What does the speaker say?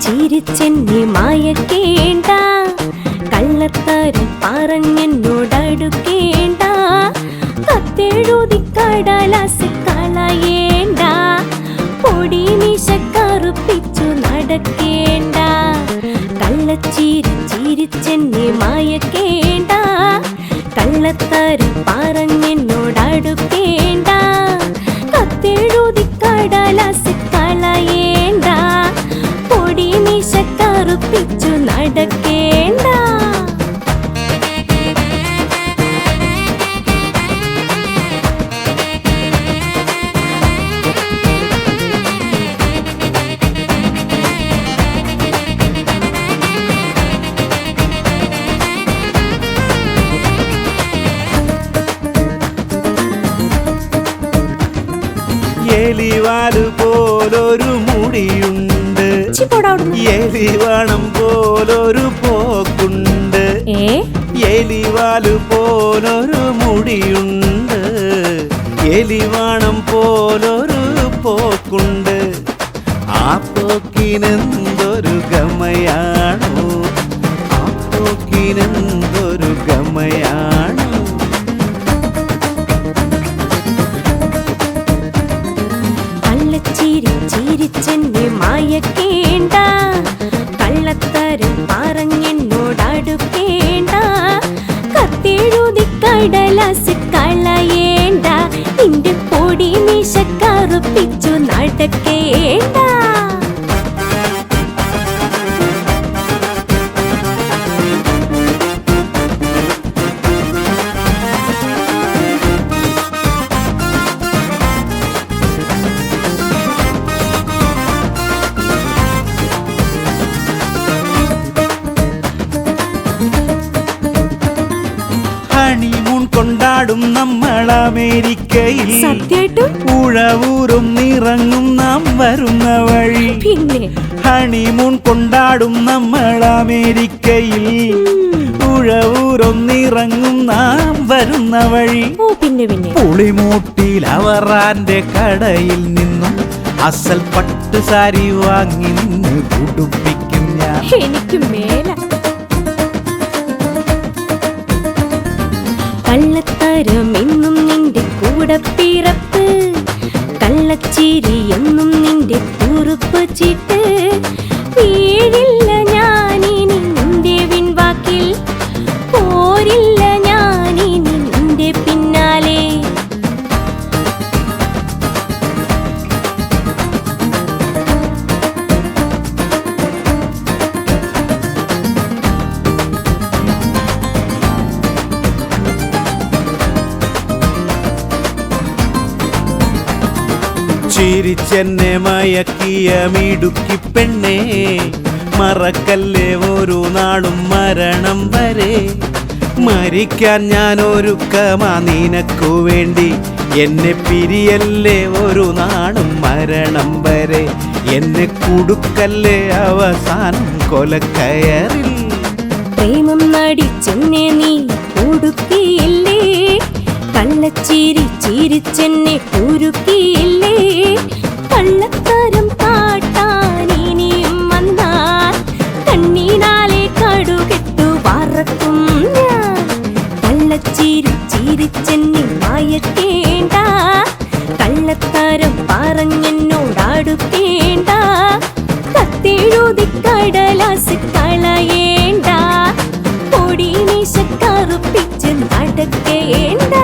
ചിരിച്ചെന്നെ മായക്കേണ്ട, കള്ളത്തരം പറഞ്ഞെന്നോടടുക്കേണ്ട, കത്തെഴുതി കടലാസ് കളയേണ്ട, പൊടി മീശ കറുപ്പിച്ചു നടക്കേണ്ട. ചിരിച്ചെന്നെ മായക്കേണ്ട, കള്ളത്തരം പറഞ്ഞെന്നോടടുക്കേണ്ട, കത്തെഴുതി കടലാസ് കളയേണ്ട, പൊടി മീശ കറുപ്പിച്ചു നടക്കേണ്ട. എലിവാല് പോലൊരു മുടിയുണ്ട്, എലിവാണം പോലൊരു പോക്കുണ്ട്. എലിവാല് പോലൊരു മുടിയുണ്ട്, എലിവാണം പോലൊരു പോക്കുണ്ട്. ആ പോക്കിനെന്തൊരു ഗമയാണോ, ആ പോക്കിനെന്തൊരു ഗമയാണോ. ചിരിച്ചെന്നെ മായക്കേണ്ട, കള്ളത്തരം പറഞ്ഞെന്നോടടുക്കേണ്ട, കത്തെഴുതി കടലാസ് കളയേണ്ട, നിന്റെ പൊടി മീശ കറുപ്പിച്ചു നടക്കേണ്ട. ഹണിമൂൺ കൊണ്ടാടും നമ്മൾ അമേരിക്കയിൽ, ഉഴവൂരും നിറങ്ങും നാം വരുന്ന വഴി. ഹണിമൂൺ കൊണ്ടാടും നമ്മൾ അമേരിക്കയിൽ, ഉഴവൂരും നിറങ്ങും നാം വരുന്ന വഴി. പുളിമൂട്ടിൽ അവറാന്റെ കടയിൽ നിന്നും അസൽ പട്ട് സാരി വാങ്ങി നിന്ന് ഉടുപ്പിക്കും ഞാൻ. എനിക്ക് മേല കള്ളത്തരം എന്നും നിന്റെ കൂടെ പിറപ്പ്, കള്ളച്ചിരി എന്നും നിന്റെ കുറുപ്പ് ചീട്ട്. വീഴില്ല ഞാനിനി നിന്റെ വിൻവാക്കിൽ, പോരില്ല ഞാനിനി നിന്റെ പിന്നാലെ. ചിരിച്ചെന്നെ മയക്കിയ മിടുക്കി പെണ്ണേ, മറക്കല്ലേ ഒരു നാളും മരണം വരെ. മരിക്കാൻ ഞാൻ ഒരുക്കമാ നിനക്കു വേണ്ടി, എന്നെ പിരിയല്ലേ ഒരു നാളും മരണം വരെ. എന്നെ കുടുക്കല്ലേ അവസാനം കൊലക്കയറിൽ. പ്രേമം നടിച്ചെന്നെ നീ കുടുക്കിയില്ലേ, ചിരിച്ചെന്നെ കുരുക്കിയില്ലേ. കള്ളത്തരം കാട്ടാൻ ഇനിയും വന്നാൽ കണ്ണീനാലെ കടുകെട്ടു വറക്കും ഞാൻ. ചിരിച്ചെന്നെ മായക്കേണ്ട, കള്ളത്തരം പറഞ്ഞെന്നോടടുക്കേണ്ട, കത്തെഴുതി കടലാസ് കളയേണ്ട, പൊടി മീശ കറുപ്പിച്ച് നടക്കേണ്ട.